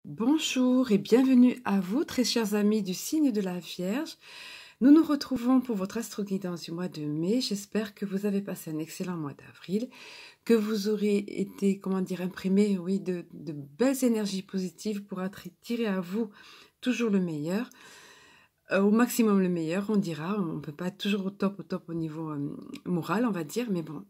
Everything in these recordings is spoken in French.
Bonjour et bienvenue à vous, très chers amis du signe de la Vierge. Nous nous retrouvons pour votre astro-guidance du mois de mai. J'espère que vous avez passé un excellent mois d'avril, que vous aurez été, imprimé, oui, de belles énergies positives pour attirer à vous toujours le meilleur. Au maximum le meilleur, on dira. On ne peut pas être toujours au top au niveau moral, on va dire, mais bon,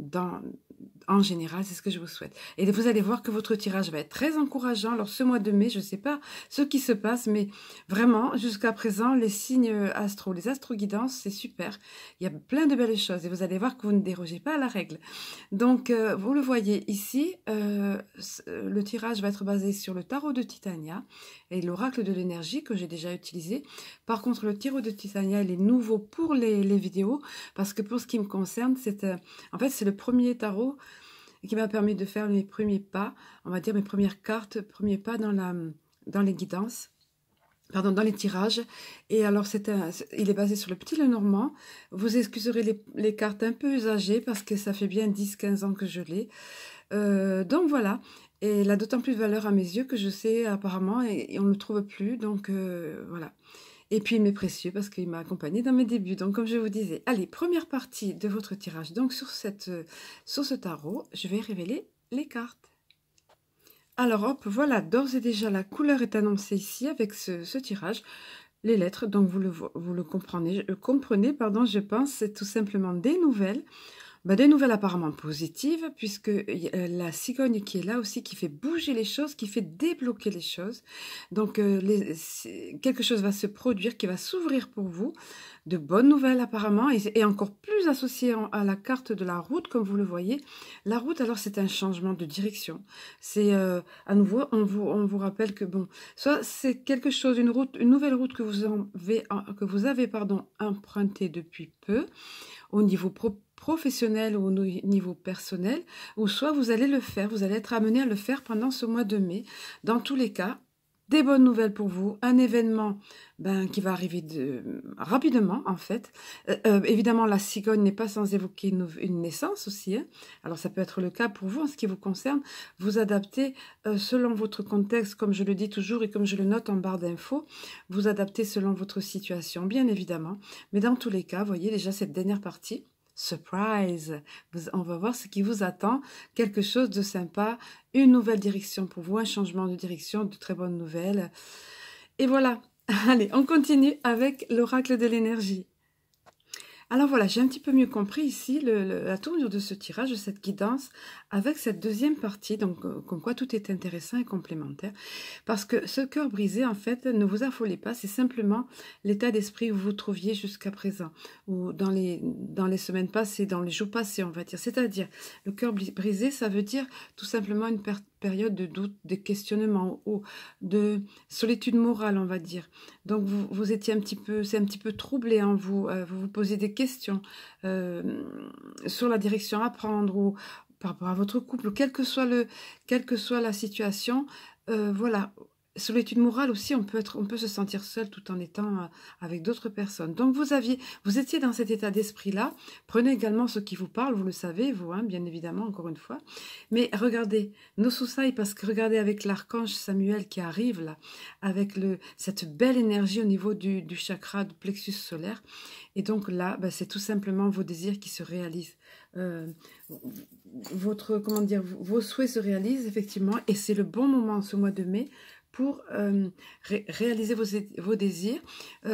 en général, c'est ce que je vous souhaite. Et vous allez voir que votre tirage va être très encourageant. Alors, ce mois de mai, je ne sais pas ce qui se passe, mais vraiment, jusqu'à présent, les signes astro, les astro-guidances, c'est super. Il y a plein de belles choses et vous allez voir que vous ne dérogez pas à la règle. Donc, vous le voyez ici, le tirage va être basé sur le tarot de Titania et l'oracle de l'énergie que j'ai déjà utilisé. Par contre, le tarot de Titania, il est nouveau pour les vidéos parce que pour ce qui me concerne, en fait, c'est le premier tarot qui m'a permis de faire mes premiers pas, on va dire mes premières cartes, premiers pas dans les guidances, pardon, dans les tirages. Et alors, il est basé sur le petit Lenormand. Vous excuserez les cartes un peu usagées parce que ça fait bien 10-15 ans que je l'ai. Donc voilà, et elle a d'autant plus de valeur à mes yeux que je sais apparemment, et on ne le trouve plus, donc voilà. Et puis il m'est précieux parce qu'il m'a accompagné dans mes débuts. Donc comme je vous disais, allez, première partie de votre tirage. Donc sur ce tarot, je vais révéler les cartes. Alors hop, voilà, d'ores et déjà la couleur est annoncée ici avec ce tirage. Les lettres, donc vous le comprenez, pardon, je pense, c'est tout simplement des nouvelles. Des nouvelles apparemment positives, puisque la cigogne qui est là aussi, qui fait bouger les choses, qui fait débloquer les choses. Donc, quelque chose va se produire, qui va s'ouvrir pour vous. De bonnes nouvelles apparemment, et encore plus associé à la carte de la route, comme vous le voyez. La route, alors, c'est un changement de direction. C'est, à nouveau, on vous rappelle que, bon, soit c'est quelque chose, une nouvelle route que vous avez empruntée depuis peu, au niveau professionnel ou au niveau personnel, ou soit vous allez le faire, vous allez être amené à le faire pendant ce mois de mai. Dans tous les cas, des bonnes nouvelles pour vous, un événement qui va arriver rapidement en fait. Évidemment, la cigogne n'est pas sans évoquer une naissance aussi. Hein. Alors ça peut être le cas pour vous en ce qui vous concerne. Vous adaptez selon votre contexte, comme je le dis toujours et comme je le note en barre d'infos, vous adaptez selon votre situation, bien évidemment. Mais dans tous les cas, vous voyez déjà cette dernière partie, surprise, on va voir ce qui vous attend, quelque chose de sympa, une nouvelle direction pour vous, un changement de direction, de très bonnes nouvelles. Et voilà, allez, on continue avec l'oracle de l'énergie. Alors voilà, j'ai un petit peu mieux compris ici la tournure de ce tirage, de cette guidance, avec cette deuxième partie, donc comme quoi tout est intéressant et complémentaire. Parce que ce cœur brisé, en fait, ne vous affolez pas, c'est simplement l'état d'esprit où vous vous trouviez jusqu'à présent, ou dans les semaines passées, dans les jours passés, on va dire. C'est-à-dire, le cœur brisé, ça veut dire tout simplement une période de doute, de questionnement, ou de solitude morale, on va dire. Donc vous étiez c'est un petit peu troublé en vous, vous vous posez des questions sur la direction à prendre ou par rapport à votre couple, quelle que soit la situation, voilà. Solitude morale aussi, on peut se sentir seul tout en étant avec d'autres personnes. Donc vous étiez dans cet état d'esprit-là. Prenez également ce qui vous parle, vous le savez, vous, hein, bien évidemment, encore une fois. Mais regardez, nos soussailles, parce que regardez avec l'archange Samuel qui arrive là, avec cette belle énergie au niveau du chakra, du plexus solaire. Et donc là, c'est tout simplement vos désirs qui se réalisent. Vos souhaits se réalisent effectivement, et c'est le bon moment ce mois de mai pour réaliser vos désirs.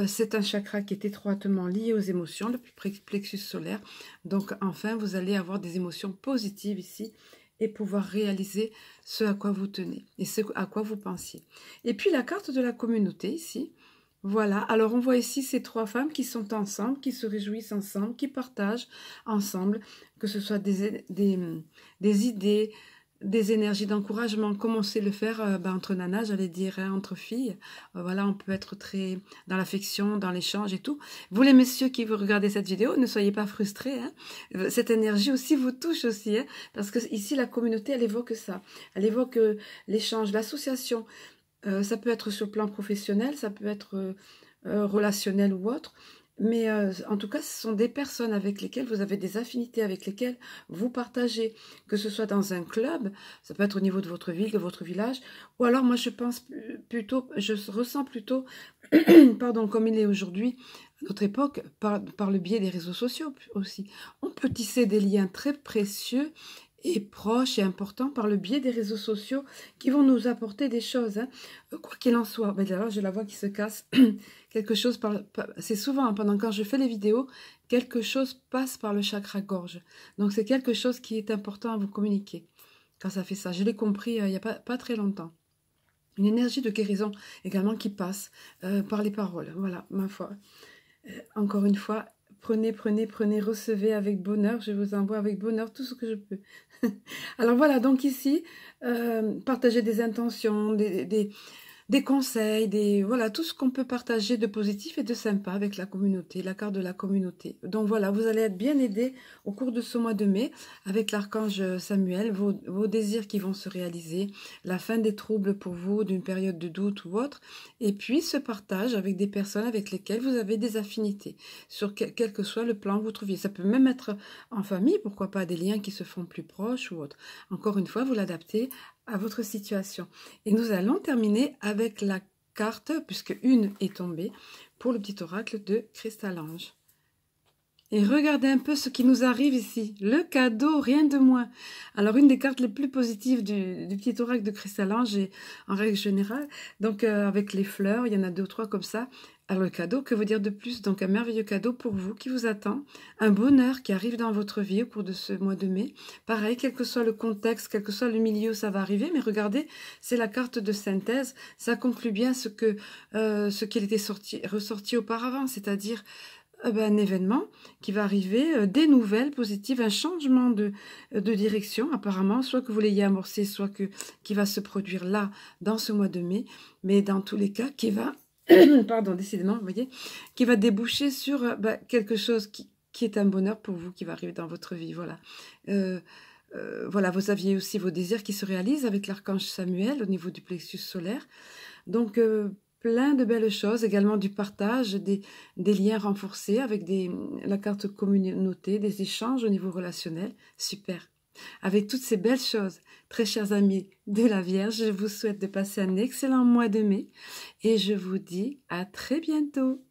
C'est un chakra qui est étroitement lié aux émotions, le plexus solaire. Donc enfin, vous allez avoir des émotions positives ici et pouvoir réaliser ce à quoi vous tenez et ce à quoi vous pensiez. Et puis la carte de la communauté ici. Voilà, alors on voit ici ces trois femmes qui sont ensemble, qui se réjouissent ensemble, qui partagent ensemble, que ce soit des idées, des énergies d'encouragement, comme on sait le faire entre nanas, j'allais dire, hein, entre filles. Voilà, on peut être très dans l'affection, dans l'échange et tout. Vous les messieurs qui vous regardez cette vidéo, ne soyez pas frustrés. Hein. Cette énergie aussi vous touche aussi, hein, parce que ici la communauté, elle évoque ça. Elle évoque l'échange, l'association. Ça peut être sur le plan professionnel, ça peut être relationnel ou autre. Mais en tout cas, ce sont des personnes avec lesquelles vous avez des affinités, avec lesquelles vous partagez, que ce soit dans un club, ça peut être au niveau de votre ville, de votre village, ou alors moi je pense plutôt, je ressens plutôt, pardon, comme il est aujourd'hui, à notre époque, par le biais des réseaux sociaux aussi. On peut tisser des liens très précieux et proches et importants par le biais des réseaux sociaux qui vont nous apporter des choses, hein. Quoi qu'il en soit. Mais alors, je la vois qui se casse. Quelque chose c'est souvent, hein, pendant quand je fais les vidéos, quelque chose passe par le chakra gorge. Donc, c'est quelque chose qui est important à vous communiquer quand ça fait ça. Je l'ai compris il n'y a pas très longtemps. Une énergie de guérison également qui passe par les paroles. Voilà, ma foi. Encore une fois, prenez, recevez avec bonheur. Je vous envoie avec bonheur tout ce que je peux. Alors voilà, donc ici, partagez des intentions, des conseils, voilà, tout ce qu'on peut partager de positif et de sympa avec la communauté, la carte de la communauté. Donc voilà, vous allez être bien aidés au cours de ce mois de mai avec l'archange Samuel, vos désirs qui vont se réaliser, la fin des troubles pour vous, d'une période de doute ou autre, et puis ce partage avec des personnes avec lesquelles vous avez des affinités, sur quel que soit le plan que vous trouviez. Ça peut même être en famille, pourquoi pas des liens qui se font plus proches ou autre. Encore une fois, vous l'adaptez à votre situation. Et nous allons terminer avec la carte, puisque une est tombée, pour le petit oracle de Cristal-Ange. Et regardez un peu ce qui nous arrive ici. Le cadeau, rien de moins. Alors, une des cartes les plus positives du petit oracle de Cristal-Ange, en règle générale, donc avec les fleurs, il y en a 2 ou 3 comme ça. Alors, le cadeau, que vous dire de plus? Donc, un merveilleux cadeau pour vous qui vous attend. Un bonheur qui arrive dans votre vie au cours de ce mois de mai. Pareil, quel que soit le contexte, quel que soit le milieu où ça va arriver. Mais regardez, c'est la carte de synthèse. Ça conclut bien ce qu'il était ressorti auparavant, c'est-à-dire un événement qui va arriver, des nouvelles positives, un changement de direction apparemment, soit que vous l'ayez amorcé, soit qui va se produire là, dans ce mois de mai, mais dans tous les cas, qui va, pardon, décidément, vous voyez, qui va déboucher sur quelque chose qui est un bonheur pour vous, qui va arriver dans votre vie, voilà. Voilà, vous aviez aussi vos désirs qui se réalisent avec l'archange Samuel au niveau du plexus solaire, donc plein de belles choses, également du partage, des liens renforcés avec la carte communauté, des échanges au niveau relationnel. Super. Avec toutes ces belles choses, très chers amis de la Vierge, je vous souhaite de passer un excellent mois de mai et je vous dis à très bientôt.